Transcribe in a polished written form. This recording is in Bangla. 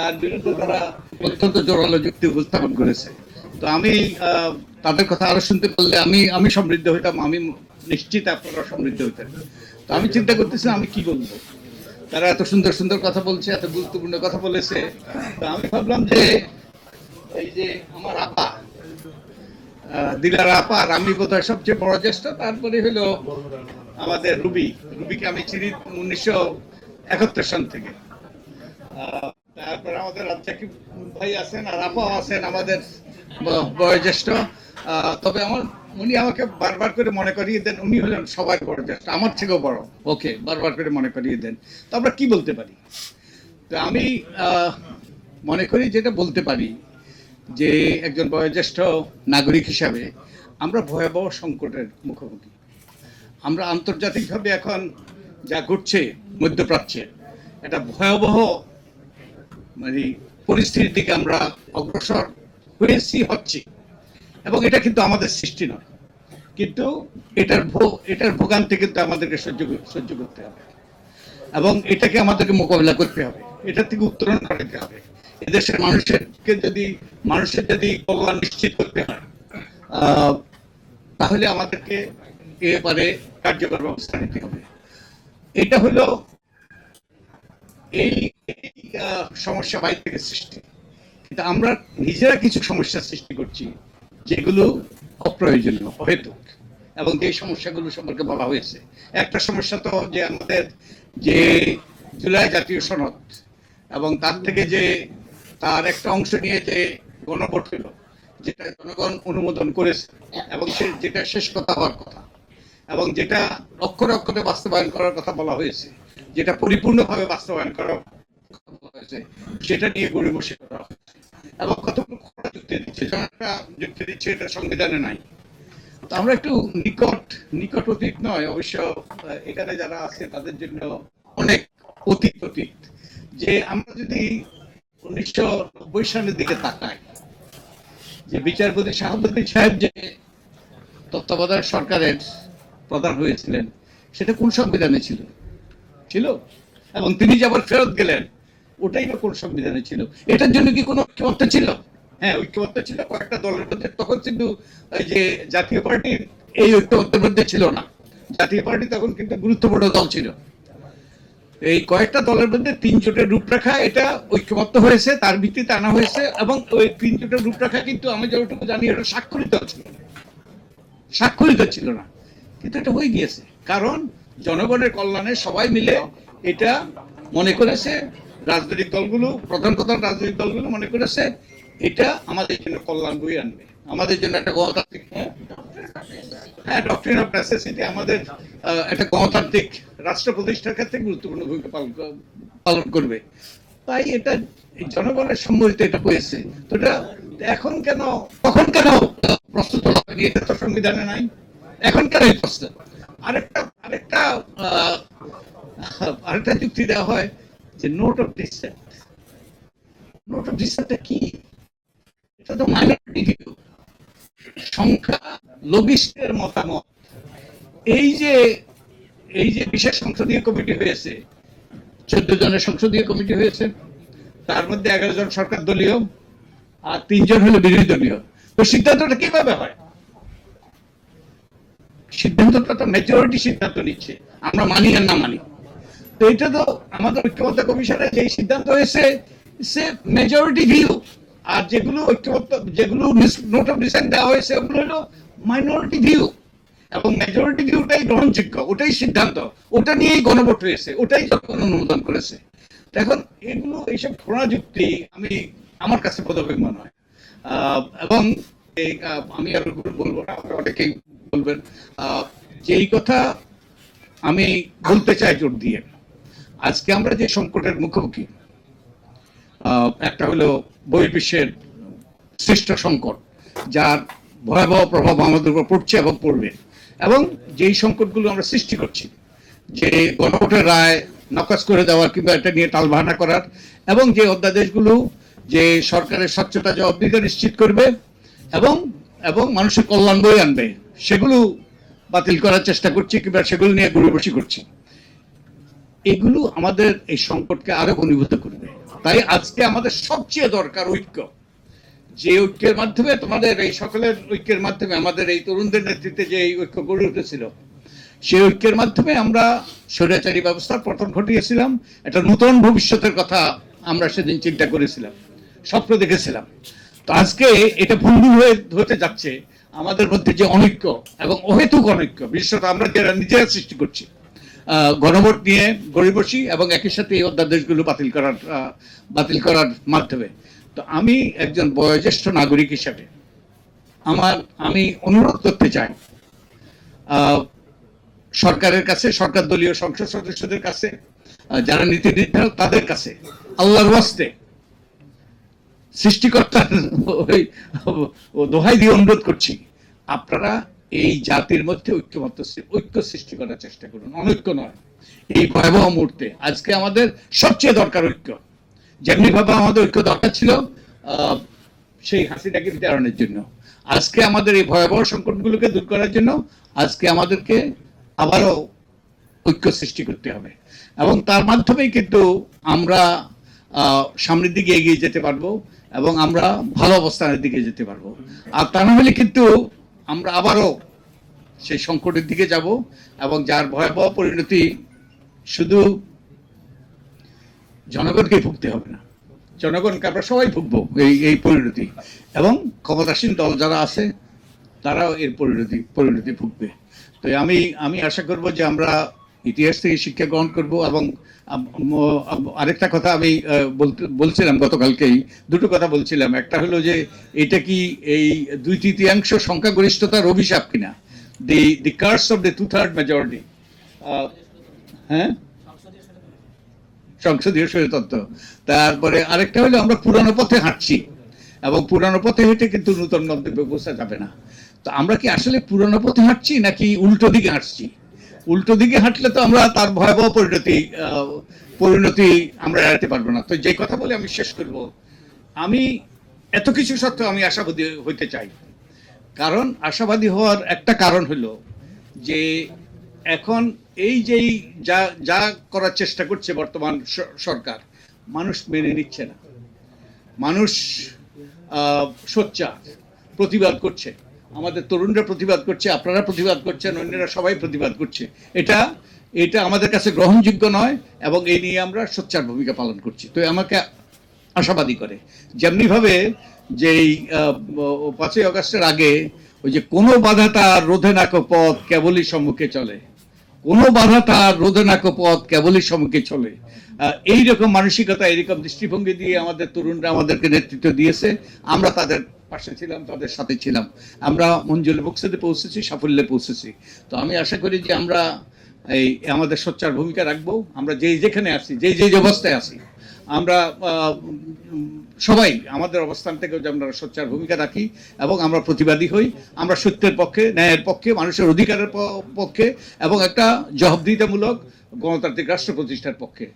তার বিরুদ্ধে তারা অত্যন্ত জোরালো যুক্তি উপস্থাপন করেছে। তো আমি তাদের কথা আরো শুনতে পারলে আমি সমৃদ্ধ হইতাম, আমি নিশ্চিত আপনারা সমৃদ্ধ হইতেন। তো আমি চিন্তা করতেছিলাম আমি কি বলবো, তারা এত সুন্দর সুন্দর কথা বলছে, এত গুরুত্বপূর্ণ কথা বলেছে। তো আমি ভাবলাম যে এই যে আমার আপা দিলার আপা আর আমি বোধহয় সবচেয়ে বড় জ্যেষ্ঠ, তারপরে হলো আমাদের রুবিকে আমি চিনি 1971 সাল থেকে। তারপরে আমাদের রাজ্জাকিব ভাই আছেন আর আপাও আছেন আমাদের বয়োজ্যেষ্ঠ। তবে উনি আমাকে বারবার করে মনে করিয়ে দেন উনি হলেন সবার বড় জ্যেষ্ঠ, আমার থেকেও বড়। ওকে বারবার করে মনে করিয়ে দেন। তো আমরা কি বলতে পারি? তো আমি মনে করি যেটা বলতে পারি যে একজন বয়োজ্যেষ্ঠ নাগরিক হিসাবে আমরা ভয়াবহ সংকটের মুখোমুখি। আমরা আন্তর্জাতিকভাবে এখন যা ঘটছে মধ্যপ্রাচ্যে একটা ভয়াবহ মানে পরিস্থিতির দিকে আমরা অগ্রসর হচ্ছি, এবং এটা কিন্তু আমাদের সৃষ্টি নয়, কিন্তু এটার ভোগান্তি কিন্তু আমাদেরকে সহ্য করতে হবে, এবং এটাকে আমাদেরকে মোকাবিলা করতে হবে, এটা থেকে উত্তরণ ঘটাতে হবে। এদেশের মানুষের যদি কল্যাণ নিশ্চিত করতে হয় তাহলে আমাদেরকে এবারে কার্যকর ব্যবস্থা নিতে হবে। এটা হলো এই সমস্যা বাইরে থেকে সৃষ্টি, কিন্তু আমরা নিজেরা কিছু সমস্যা সৃষ্টি করছি যেগুলো অপ্রয়োজনীয়, অহেতুক, এবং যে সমস্যাগুলো সম্পর্কে বলা হয়েছে। একটা সমস্যা তো যে আমাদের যে জুলাই জাতীয় সনদ এবং তার থেকে যে তার একটা অংশ নিয়ে যে গণভোট হলো, যেটা জনগণ অনুমোদন করেছে এবং যেটা শেষ কথা হওয়ার কথা, এবং যেটা অক্ষরে অক্ষরে বাস্তবায়ন করার কথা বলা হয়েছে, যেটা পরিপূর্ণভাবে বাস্তবায়ন করা হয়েছে, সেটা নিয়ে গড়িমসি করা হয়েছে এবং কতগুলো যুক্তি দিচ্ছে এটা সংবিধানে নাই। তো আমরা একটু নিকট অতীত নয় অবশ্য, এখানে যারা আছে তাদের জন্য অনেক অতীত যে আমরা যদি 1990 সালের দিকে তাকাই, যে বিচারপতি শাহাবুদ্দিন সাহেব যে তত্ত্বাবধায়ক সরকারের প্রধান হয়েছিলেন সেটা কোন সংবিধানে ছিল, এবং তিনি যে আবার ফেরত গেলেন ওটাই না কোন সংবিধানে ছিল? এটার জন্য কি কোনো ঐক্যমত্য ছিল? হ্যাঁ, ঐক্যমত্য ছিল কয়েকটা দলের মধ্যে, তখন কিন্তু যে জাতীয় পার্টি এই ঐক্যমত্যের মধ্যে ছিল না। জাতীয় পার্টি তখন কিন্তু গুরুত্বপূর্ণ দল ছিল। এই কয়েকটা দলের মধ্যে 3 জোটের রূপরেখা, এটা ঐক্যমত্য হয়েছে, তার ভিত্তিতে আনা হয়েছে, এবং ওই 3 জোটের রূপরেখা কিন্তু আমি যতটুকু জানি এটা স্বাক্ষরিত ছিল না, কিন্তু এটা হয়ে গিয়েছে কারণ জনগণের কল্যাণে সবাই মিলে এটা মনে করেছে। রাজনৈতিক দলগুলো, প্রধান রাজনৈতিক দলগুলো মনে করেছে এটা আমাদের জন্য কল্যাণ বয়ে আনবে, আমাদের জন্য একটা গণতান্ত্রিক ডক্ট্রিন অফ নেসেসিটি, আমাদের একটা গণতান্ত্রিক রাষ্ট্র প্রতিষ্ঠার ক্ষেত্রে গুরুত্বপূর্ণ ভূমিকা পালন করবে। তাই এটা জনগণের সম্মতিতে এটা হয়েছে। তো এটা তখন কেন প্রস্তুত হয়নি? এটা তো সংবিধানে নাই, এখন কেন এই প্রস্তুত? আরেকটা যুক্তি দেওয়া হয় যে নোট অফ ডিসেন্ট কি? এটা তো মাইনরিটি ভিউ, সংখ্যা লঘিষ্ঠের মতামত। এই যে বিশেষ সংসদীয় কমিটি হয়েছে, 14 জনের সংসদীয় কমিটি হয়েছে, তার মধ্যে 11 জন সরকার দলীয় আর 3 জন হলো বিরোধী দলীয়। তো সিদ্ধান্তটা কিভাবে হয়? সিদ্ধান্তটা তো মেজরিটি সিদ্ধান্ত নিচ্ছে, আমরা মানি আর না মানি। তো এটা তো আমাদের ঐক্যমত্য কমিশনে যে সিদ্ধান্ত হয়েছে সে মেজরিটি ভিউ, আর যেগুলো নোট অফ ডিসেন্ট দেওয়া হয়েছে ওগুলো হলো মাইনরিটি ভিউ, এবং মেজরিটি ভিউটাই গ্রহণযোগ্য, ওটাই সিদ্ধান্ত, ওটা নিয়েই গণভোট হয়েছে, ওটাই জনগণ অনুমোদন করেছে। এখন এইসব ঘোড়া যুক্তি আমার কাছে পদবেগ মনে হয়, এবং আমি আর বলবো না, অনেকেই বলবেন যে এই কথা আমি বলতে চাই জোর দিয়ে। আজকে আমরা যে সংকটের মুখোমুখি, একটা হলো বহির্বিশ্বের সৃষ্ট সংকট, যার ভয়াবহ প্রভাব আমাদের উপর পড়ছে এবং পড়বে, এবং যেই সংকটগুলো আমরা সৃষ্টি করছি, যে গণভোটের রায় নাকচ করে দেওয়ার কিংবা এটা নিয়ে টালবাহানা করার, এবং যে অধ্যাদেশগুলো যে সরকারের স্বচ্ছতা জবাবদিহিতা নিশ্চিত করবে এবং মানুষের কল্যাণ বয়ে আনবে, সেগুলো বাতিল করার চেষ্টা করছি কিংবা সেগুলো নিয়ে গড়িমসি করছি। এগুলো আমাদের এই সংকটকে আরো ঘনীভূত করবে। তাই আজকে আমাদের সবচেয়ে দরকার ঐক্য। যে ঐক্যের মাধ্যমে, তোমাদের এই সকলের ঐক্যের মাধ্যমে, আমাদের এই তরুণদের নেতৃত্বে যে এই ঐক্য গড়ে উঠেছিল, সেই ঐক্যের মাধ্যমে আমরা স্বৈরাচারী ব্যবস্থার পতন ঘটিয়েছিলাম। একটা নতুন ভবিষ্যতের কথা আমরা সেদিন চিন্তা করেছিলাম, স্বপ্ন দেখেছিলাম। তো আজকে এটা ভঙ্গুর হতে যাচ্ছে। আমাদের মধ্যে যে অনৈক্য এবং অহেতুক অনৈক্য, বিশেষত আমরা যারা নিজেরা সৃষ্টি করছি গণভোট নিয়ে গড়ে বসি এবং একই সাথে এই অধ্যাদেশগুলো বাতিল করার মাধ্যমে। তো আমি একজন বয়োজ্যেষ্ঠ নাগরিক হিসাবে আমি অনুরোধ করতে চাই সরকারের কাছে, সরকার দলীয় সংসদ সদস্যদের কাছে, যারা নীতি নির্ধারক তাদের কাছে, আল্লাহর ওয়াস্তে সৃষ্টিকর্তার দোহাই দিয়ে অনুরোধ করছি, আপনারা এই জাতির মধ্যে ঐক্য সৃষ্টি করার চেষ্টা করুন, অনৈক্য নয়। এই ভয়াবহ মুহূর্তে আজকে আমাদের সবচেয়ে দরকার ঐক্য। যেমনি ভাবে আমাদের ঐক্য দরকার ছিল সেই হাসিনাকে বিতাড়নের জন্য, আজকে আমাদের এই ভয়াবহ সংকটগুলোকে দূর করার জন্য আজকে আমাদেরকে আবারও ঐক্য সৃষ্টি করতে হবে। এবং তার মাধ্যমেই কিন্তু আমরা সামনের দিকে এগিয়ে যেতে পারবো এবং আমরা ভালো অবস্থানের দিকে যেতে পারবো। আর তা না হলে কিন্তু আমরা আবারও সেই সংকটের দিকে যাব এবং যার ভয়াবহ পরিণতি শুধু জনগণকে ভুগতে হবে না, জনগণকে আমরা সবাই ভুগবো এই পরিণতি, এবং ক্ষমতাসীন দল যারা আছে তারাও এর পরিণতি ভুগবে। তো আমি আশা করব যে আমরা ইতিহাস থেকে শিক্ষা গ্রহণ করব। এবং আরেকটা কথা আমি বলছিলাম গতকালকেই, দুটো কথা বলছিলাম। একটা হলো যে এটা কি এই 2/3 সংখ্যাগরিষ্ঠতার অভিশাপ কিনা, দি কার্স অফ দ্য 2/3 মেজরিটি। হ্যাঁ, সংসদীয় স্বৈরতন্ত্র। তারপরে আরেকটা হলো আমরা পুরানো পথে হাঁটছি এবং পুরানো পথে হেঁটে কিন্তু নতুন গন্তব্যে পৌঁছা যাবে না। তো আমরা কি আসলে পুরানো পথে হাঁটছি নাকি উল্টো দিকে হাঁটছি? উল্টো দিকে হাঁটলে তো আমরা তার ভয়াবহ পরিণতি আমরা এড়াতে পারবো না। তো যে কথা বলে আমি শেষ করব, আমি এত কিছু সত্ত্বেও আমি আশাবাদী হইতে চাই। কারণ আশাবাদী হওয়ার একটা কারণ হলো যে এখন এই যেই যা করার চেষ্টা করছে বর্তমান সরকার, মানুষ মেনে নিচ্ছে না। মানুষ সোচ্চার প্রতিবাদ করছে, আমাদের তরুণরা প্রতিবাদ করছে, আপনারা প্রতিবাদ করছেন, অন্যরা সবাই প্রতিবাদ করছে। এটা আমাদের কাছে গ্রহণযোগ্য নয় এবং এই নিয়ে আমরা সোচ্চার ভূমিকা পালন করছি। তো আমাকে আশাবাদী করে। যেমনি ভাবে যে 5ই আগস্টের আগে ওই যে কোনো বাধা তার রোধে নাকো পথ কেবলই সম্মুখে চলে, কোনো বাধা তার রোধে নাকো পথ কেবলই সম্মুখে চলে, এইরকম মানসিকতা, এইরকম দৃষ্টিভঙ্গি দিয়ে আমাদের তরুণরা আমাদেরকে নেতৃত্ব দিয়েছে। আমরা তাদের পাশে ছিলাম, তাদের সাথে ছিলাম। আমরা মঞ্জুল বক্সেতে পৌঁছেছি, সাফল্যে পৌঁছেছি। তো আমি আশা করি যে আমরা এই আমাদের সোচ্চার ভূমিকা রাখবো। আমরা যেখানে আছি, যে অবস্থায় আছি, আমরা সবাই আমাদের অবস্থান থেকে যে আমরা সোচ্চার ভূমিকা রাখি এবং আমরা প্রতিবাদী হই। আমরা সত্যের পক্ষে, ন্যায়ের পক্ষে, মানুষের অধিকারের পক্ষে এবং একটা জবাবদিহিতামূলক গণতান্ত্রিক রাষ্ট্র প্রতিষ্ঠার পক্ষে।